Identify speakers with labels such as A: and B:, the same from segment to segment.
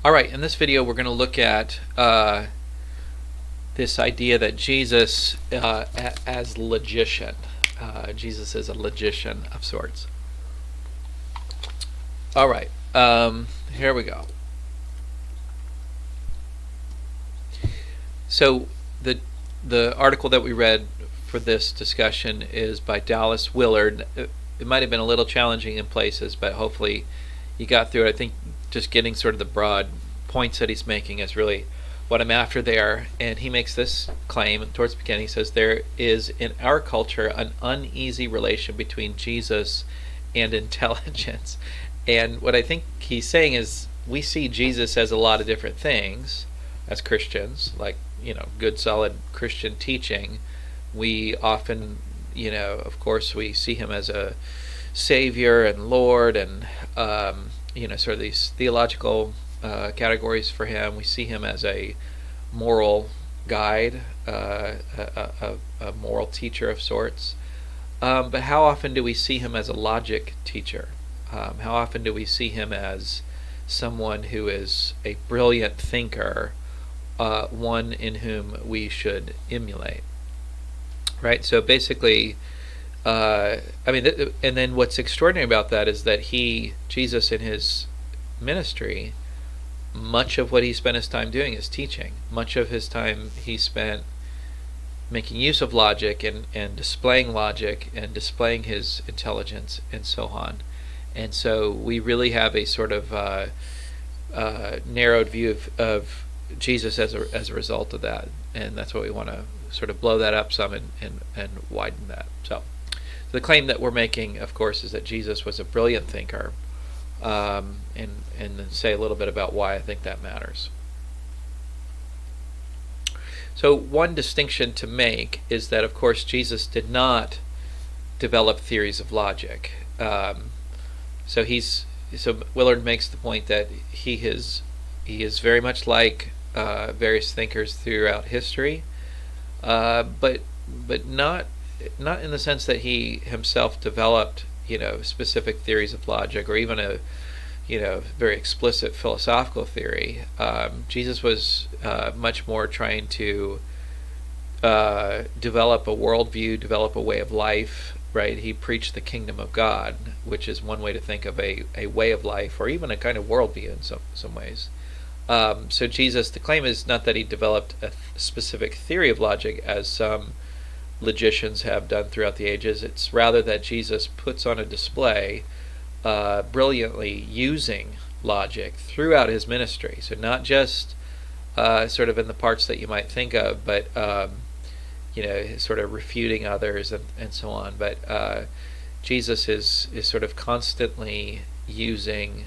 A: All right, in this video we're going to look at this idea that Jesus as logician. Jesus is a logician of sorts. All right, here we go. So the article that we read for this discussion is by Dallas Willard. It might have been a little challenging in places, but hopefully you got through it. I think just getting sort of the broad points that he's making is really what I'm after there. And he makes this claim towards the beginning. He says there is in our culture an uneasy relation between Jesus and intelligence. And what I think he's saying is we see Jesus as a lot of different things as Christians, like, good solid Christian teaching. We often, of course, we see him as a Savior and Lord, and sort of these theological categories for him. We see him as a moral guide, a moral teacher of sorts. But how often do we see him as a logic teacher? How often do we see him as someone who is a brilliant thinker, one in whom we should emulate? Right? So basically, and then what's extraordinary about that is that Jesus in his ministry, much of what he spent his time doing is teaching. Much of his time he spent making use of logic and displaying logic and displaying his intelligence and so on. And so we really have a sort of narrowed view of Jesus as a result of that. And that's what we want to sort of blow that up some and widen that. So the claim that we're making, of course, is that Jesus was a brilliant thinker, and then say a little bit about why I think that matters. So one distinction to make is that, of course, Jesus did not develop theories of logic. So Willard makes the point that he is very much like various thinkers throughout history, but not in the sense that he himself developed specific theories of logic or even a very explicit philosophical theory. Jesus was much more trying to develop a worldview, develop a way of life. Right? He preached the kingdom of God, which is one way to think of a way of life, or even a kind of worldview in some ways. So Jesus, the claim is not that he developed a specific theory of logic, as some logicians have done throughout the ages. It's rather that Jesus puts on a display, brilliantly using logic throughout his ministry. So not just sort of in the parts that you might think of, but sort of refuting others and so on. But Jesus is sort of constantly using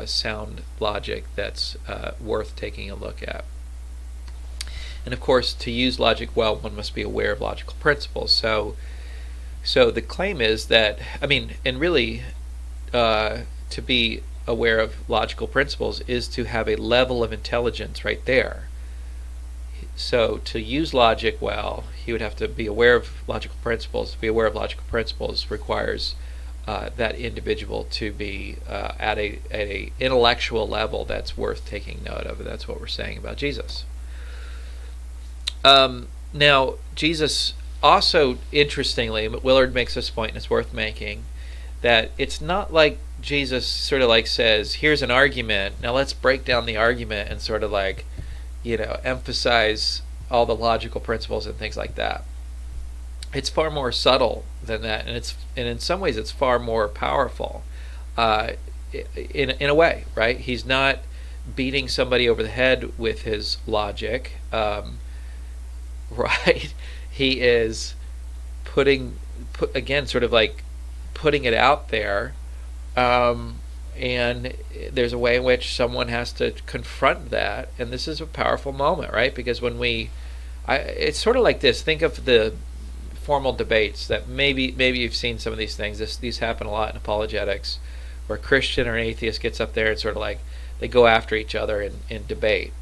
A: sound logic that's worth taking a look at. And of course, to use logic well, one must be aware of logical principles. So the claim is that, and really, to be aware of logical principles is to have a level of intelligence right there. So to use logic well, he would have to be aware of logical principles. To be aware of logical principles requires that individual to be at a intellectual level that's worth taking note of. That's what we're saying about Jesus. Now, Jesus also, interestingly, Willard makes this point, and it's worth making, that it's not like Jesus sort of like says, here's an argument, now let's break down the argument and sort of like, emphasize all the logical principles and things like that. It's far more subtle than that, and in some ways it's far more powerful. In a way, right? He's not beating somebody over the head with his logic, right? He is putting it out there, and there's a way in which someone has to confront that, and this is a powerful moment, right? Because when it's sort of like this. Think of the formal debates that maybe you've seen some of these things. These happen a lot in apologetics, where a Christian or an atheist gets up there and sort of like they go after each other in debate.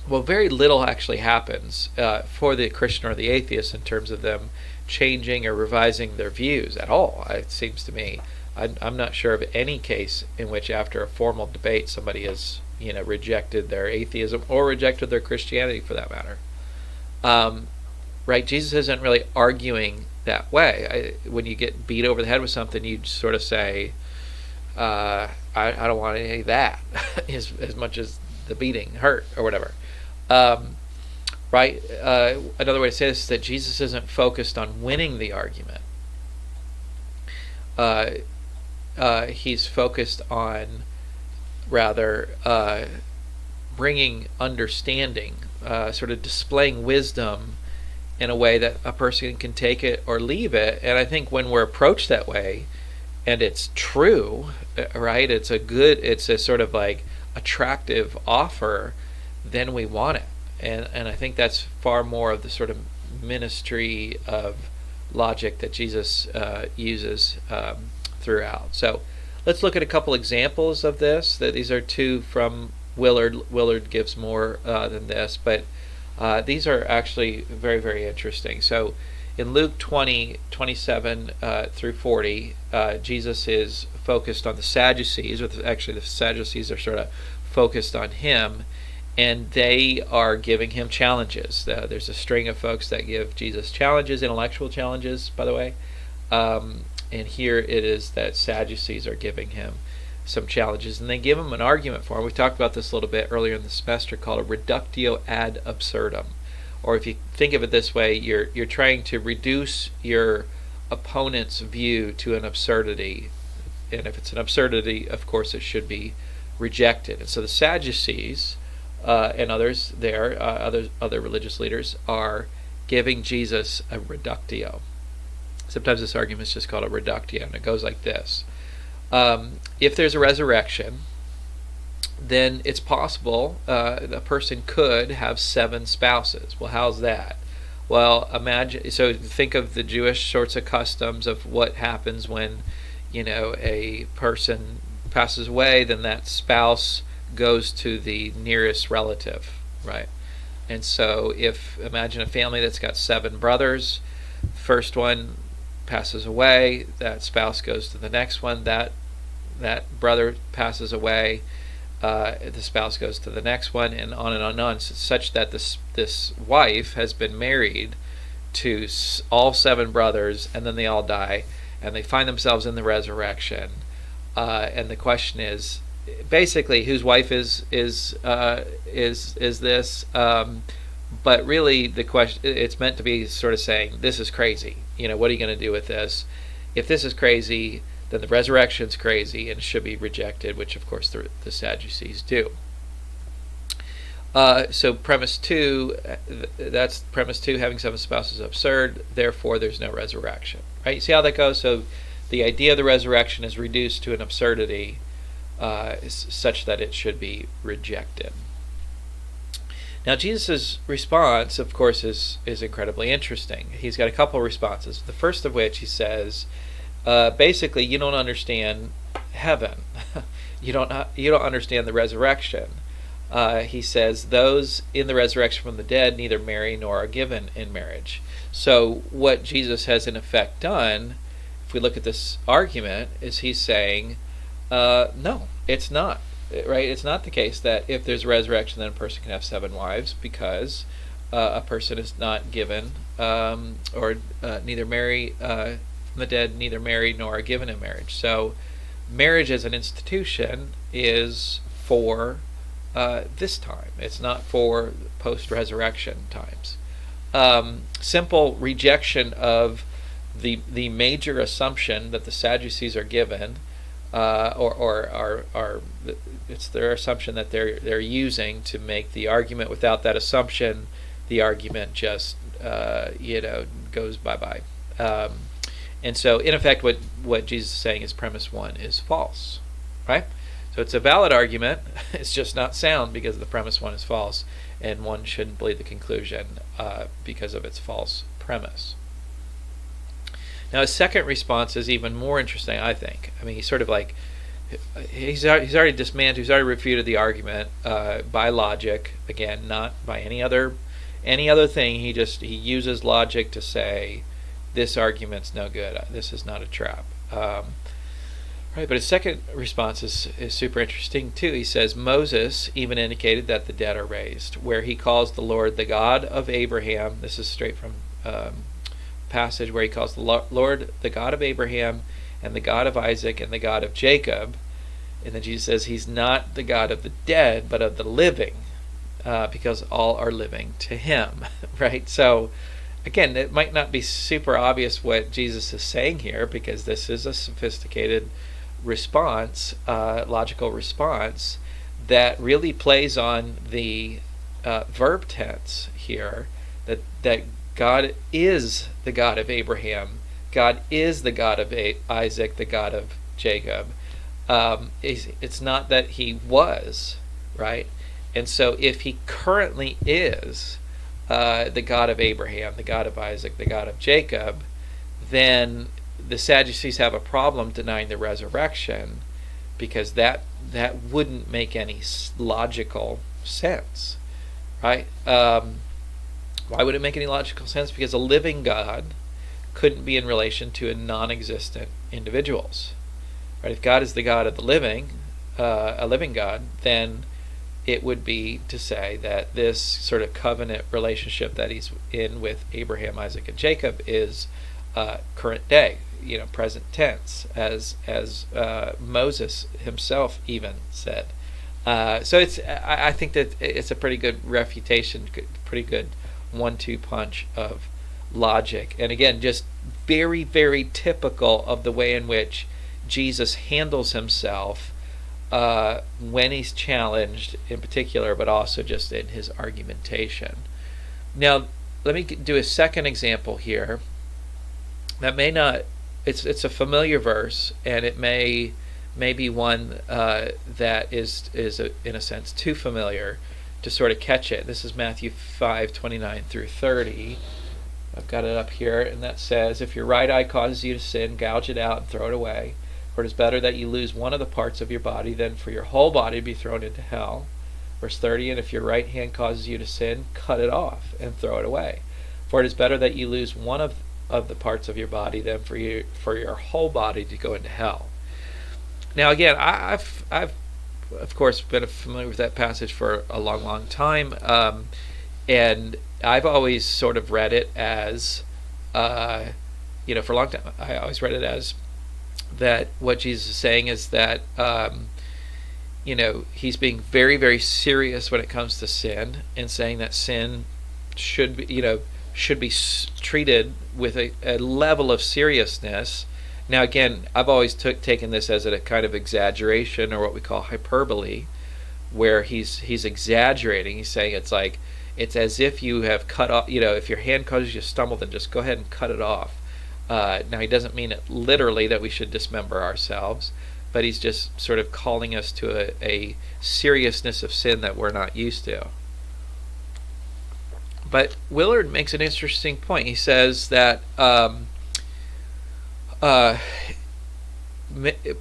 A: Well, very little actually happens for the Christian or the atheist in terms of them changing or revising their views at all. It seems to me I'm not sure of any case in which after a formal debate somebody has rejected their atheism or rejected their Christianity for that matter. Right? Jesus isn't really arguing that way. When you get beat over the head with something, you sort of say, I don't want any of that as much as the beating hurt or whatever. Right? Another way to say this is that Jesus isn't focused on winning the argument. He's focused on rather bringing understanding, sort of displaying wisdom in a way that a person can take it or leave it. And I think when we're approached that way, and it's true, right? It's a sort of like attractive offer, then we want it. And I think that's far more of the sort of ministry of logic that Jesus uses throughout. So let's look at a couple examples of this. These are two from Willard. Willard gives more than this, but these are actually very, very interesting. So in Luke 20:27 through 40, Jesus is focused on the Sadducees, or actually the Sadducees are sort of focused on him, and they are giving him challenges. There's a string of folks that give Jesus challenges, intellectual challenges, by the way. And here it is that Sadducees are giving him some challenges, and they give him an argument for him. We talked about this a little bit earlier in the semester, called a reductio ad absurdum. Or if you think of it this way, you're trying to reduce your opponent's view to an absurdity. And if it's an absurdity, of course, it should be rejected. And so the Sadducees and others there, other religious leaders, are giving Jesus a reductio. Sometimes this argument is just called a reductio, and it goes like this. If there's a resurrection, then it's possible a person could have 7 spouses. Well, how's that? Well, so think of the Jewish sorts of customs of what happens when, a person passes away, then that spouse goes to the nearest relative, right? And so imagine a family that's got 7 brothers. First one passes away, that spouse goes to the next one, that brother passes away, the spouse goes to the next one, and on and on, such that this wife has been married to all 7 brothers, and then they all die, and they find themselves in the resurrection. And the question is, basically, whose wife is this? But really, the question, it's meant to be sort of saying, this is crazy. What are you going to do with this? If this is crazy, then the resurrection's crazy and should be rejected, which of course the Sadducees do. So premise 2, that's premise 2, having 7 spouses is absurd, therefore there's no resurrection. Right? You see how that goes? So the idea of the resurrection is reduced to an absurdity such that it should be rejected. Now, Jesus' response, of course, is incredibly interesting. He's got a couple of responses. The first of which he says, basically, you don't understand heaven. you don't understand the resurrection. He says, those in the resurrection from the dead neither marry nor are given in marriage. So what Jesus has in effect done, if we look at this argument, is he's saying, no, it's not. Right? It's not the case that if there's a resurrection, then a person can have 7 wives, because a person is not given or neither marry from the dead, neither marry nor are given in marriage. So marriage as an institution is for this time. It's not for post-resurrection times. Simple rejection of the major assumption that the Sadducees are given, or it's their assumption that they're using to make the argument. Without that assumption, the argument just goes bye-bye. And so, in effect, what Jesus is saying is premise 1 is false, right? So it's a valid argument. It's just not sound because the premise 1 is false, and one shouldn't believe the conclusion because of its false premise. Now, his second response is even more interesting, I think. I mean, he's sort of like, he's already dismantled, he's already refuted the argument by logic, again, not by any other thing. He uses logic to say, this argument's no good. This is not a trap. Right, but his second response is super interesting too. He says, Moses even indicated that the dead are raised, where he calls the Lord the God of Abraham. This is straight from passage where he calls the Lord the God of Abraham and the God of Isaac and the God of Jacob. And then Jesus says he's not the God of the dead, but of the living, because all are living to him, right? So again, it might not be super obvious what Jesus is saying here, because this is a sophisticated response, logical response, that really plays on the verb tense here, that God is the God of Abraham, God is the God of Isaac, the God of Jacob. It's not that he was, right? And so if he currently is the God of Abraham, the God of Isaac, the God of Jacob, then the Sadducees have a problem denying the resurrection, because that wouldn't make any logical sense, right? Why would it make any logical sense? Because a living God couldn't be in relation to a non-existent individuals, right? If God is the God of the living, a living God, then it would be to say that this sort of covenant relationship that he's in with Abraham, Isaac, and Jacob is current day, present tense, as Moses himself even said. So I think that it's a pretty good refutation, pretty good 1-2 punch of logic, and again, just very, very typical of the way in which Jesus handles himself when he's challenged in particular, but also just in his argumentation. Now, let me do a second example here that may not, it's a familiar verse, and it may be one that is in a sense too familiar to sort of catch it. This is Matthew 5:29 through 30. I've got it up here, and that says, if your right eye causes you to sin, gouge it out and throw it away. For it is better that you lose one of the parts of your body than for your whole body to be thrown into hell. Verse 30, and if your right hand causes you to sin, cut it off and throw it away. For it is better that you lose one of the parts of your body than for your whole body to go into hell. Now again, I've of course been familiar with that passage for a long time, and I've always sort of read it as, for a long time, I always read it as that what Jesus is saying is that, he's being very, very serious when it comes to sin, and saying that sin should be treated with a level of seriousness. Now again, I've always taken this as a kind of exaggeration, or what we call hyperbole, where he's exaggerating. He's saying it's as if you have cut off, if your hand causes you to stumble, then just go ahead and cut it off. Now he doesn't mean it literally that we should dismember ourselves, but he's just sort of calling us to a seriousness of sin that we're not used to. But Willard makes an interesting point. He says that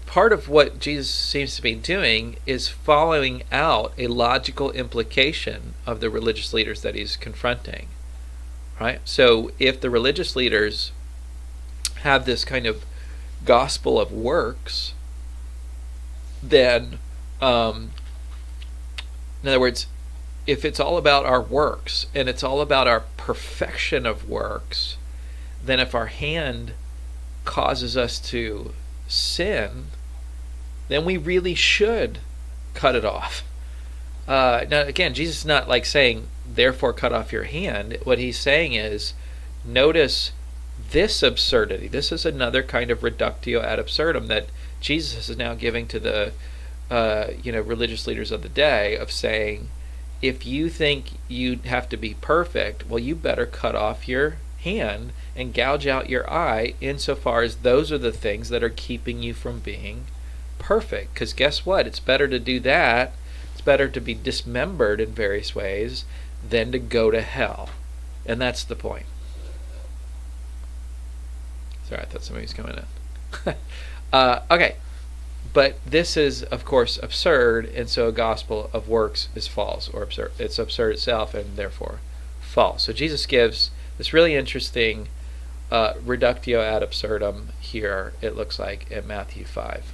A: part of what Jesus seems to be doing is following out a logical implication of the religious leaders that he's confronting, right? So if the religious leaders have this kind of gospel of works, then in other words, if it's all about our works and it's all about our perfection of works, then if our hand causes us to sin, then we really should cut it off. Now again, Jesus is not saying therefore cut off your hand. What he's saying is, notice this absurdity. This is another kind of reductio ad absurdum that Jesus is now giving to the religious leaders of the day, of saying, if you think you have to be perfect, well, you better cut off your hand and gouge out your eye, insofar as those are the things that are keeping you from being perfect. Because guess what? It's better to do that. It's better to be dismembered in various ways than to go to hell. And that's the point. Sorry, I thought somebody was coming in. Okay. But this is, of course, absurd, and so a gospel of works is false, or absurd. It's absurd itself, and therefore false. So Jesus gives this really interesting reductio ad absurdum here, it looks like, in Matthew 5.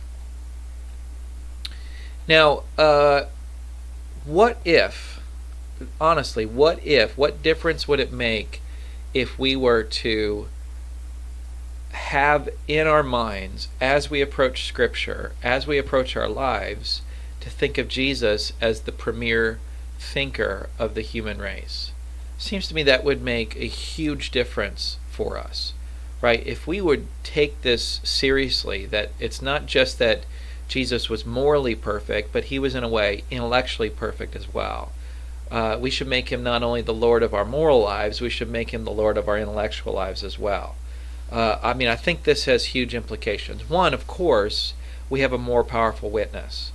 A: Now, what if, honestly, what difference would it make if we were to have in our minds, as we approach Scripture, as we approach our lives, to think of Jesus as the premier thinker of the human race? Seems to me that would make a huge difference for us, right? If we would take this seriously, that it's not just that Jesus was morally perfect, but he was in a way intellectually perfect as well. We should make him not only the Lord of our moral lives, we should make him the Lord of our intellectual lives as well. I think this has huge implications. One, of course, we have a more powerful witness,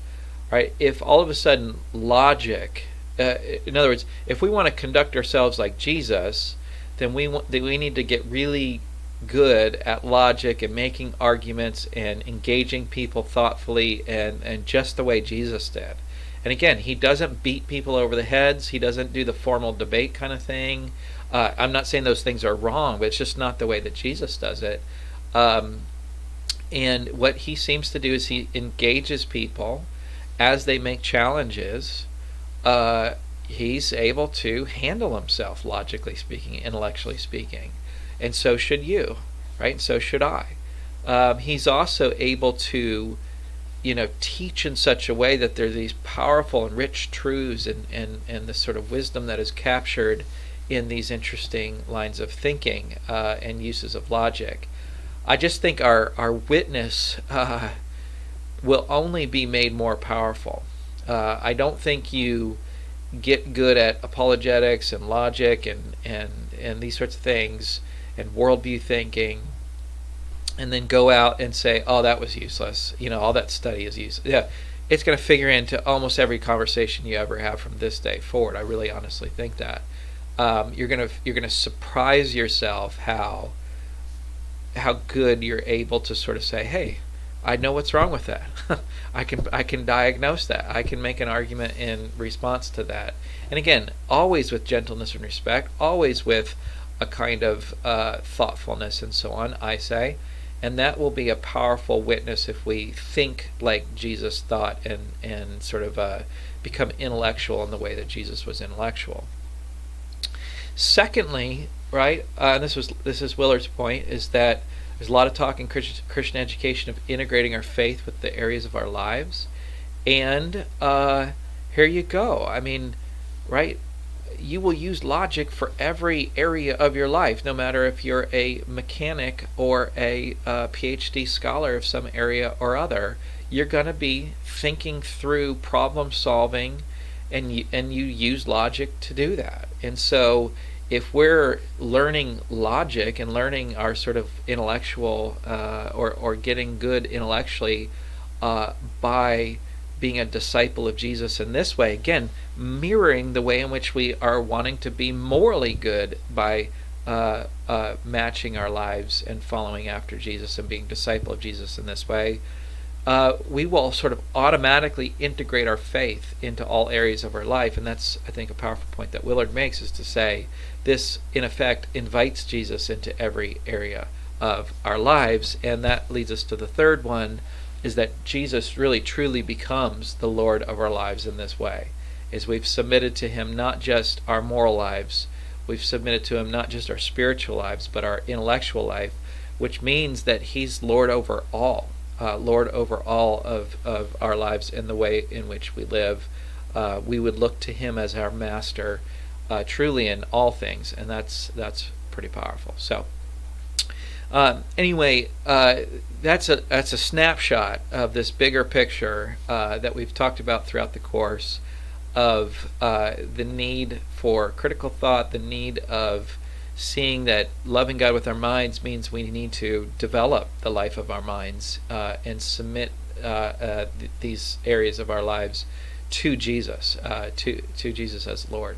A: right? If all of a sudden logic, in other words, if we want to conduct ourselves like Jesus, then we need to get really good at logic and making arguments and engaging people thoughtfully and just the way Jesus did. And again, he doesn't beat people over the heads. He doesn't do the formal debate kind of thing. I'm not saying those things are wrong, but it's just not the way that Jesus does it. And what he seems to do is he engages people as they make challenges. He's able to handle himself, logically speaking, intellectually speaking. And so should you, right? And so should I. He's also able to, teach in such a way that there are these powerful and rich truths and the sort of wisdom that is captured in these interesting lines of thinking and uses of logic. I just think our witness will only be made more powerful. I don't think you get good at apologetics and logic and these sorts of things and worldview thinking and then go out and say, oh, that was useless. All that study is useless. Yeah, it's going to figure into almost every conversation you ever have from this day forward. I really honestly think that. You're gonna surprise yourself how good you're able to sort of say, hey, I know what's wrong with that. I can diagnose that. I can make an argument in response to that. And again, always with gentleness and respect, always with a kind of thoughtfulness and so on, I say. And that will be a powerful witness if we think like Jesus thought and sort of become intellectual in the way that Jesus was intellectual. Secondly, right, and this is Willard's point, is that there's a lot of talk in Christian education of integrating our faith with the areas of our lives. And here you go. Right, you will use logic for every area of your life, no matter if you're a mechanic or a PhD scholar of some area or other. You're going to be thinking through problem solving, and you use logic to do that. And so if we're learning logic and learning our sort of intellectual or getting good intellectually by being a disciple of Jesus in this way, again, mirroring the way in which we are wanting to be morally good by matching our lives and following after Jesus and being a disciple of Jesus in this way, we will sort of automatically integrate our faith into all areas of our life. And that's, I think, a powerful point that Willard makes, is to say this, in effect, invites Jesus into every area of our lives. And that leads us to the third one, is that Jesus really truly becomes the Lord of our lives in this way, is we've submitted to him not just our moral lives, we've submitted to him not just our spiritual lives, but our intellectual life, which means that he's Lord over all. Lord over all of our lives and the way in which we live. We would look to him as our master truly in all things, and that's pretty powerful. So anyway, that's a snapshot of this bigger picture that we've talked about throughout the course of the need for critical thought, the need of seeing that loving God with our minds means we need to develop the life of our minds and submit these areas of our lives to Jesus, to Jesus as Lord.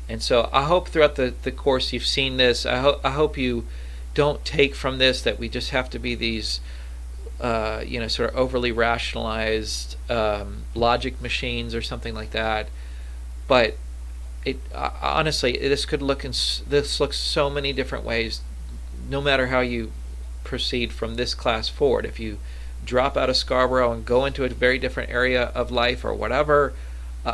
A: And so I hope throughout the course you've seen this. I hope you don't take from this that we just have to be these sort of overly rationalized logic machines or something like that. But honestly, this looks so many different ways, no matter how you proceed from this class forward. If you drop out of Scarborough and go into a very different area of life or whatever,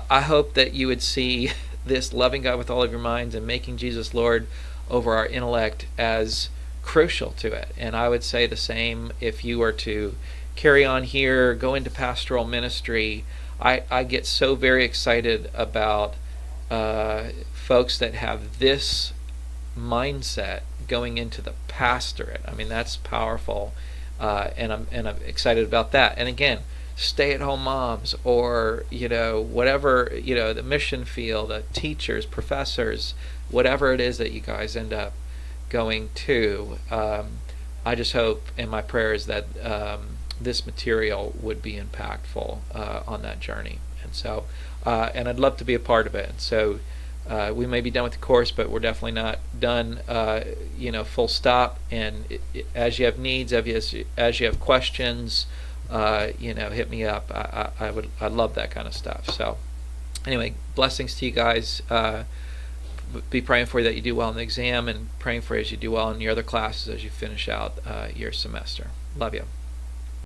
A: I hope that you would see this loving God with all of your minds and making Jesus Lord over our intellect as crucial to it. And I would say the same if you were to carry on here, go into pastoral ministry. I get so very excited about folks that have this mindset going into the pastorate. I mean, that's powerful, and I'm excited about that. And again, stay-at-home moms, or whatever, the mission field, teachers, professors, whatever it is that you guys end up going to. I just hope, and my prayer is that this material would be impactful on that journey. And so, and I'd love to be a part of it. So we may be done with the course, but we're definitely not done, full stop. And as you have needs, as you have questions, hit me up. I love that kind of stuff. So anyway, blessings to you guys. Be praying for you that you do well in the exam, and praying for you as you do well in your other classes as you finish out your semester. Love you.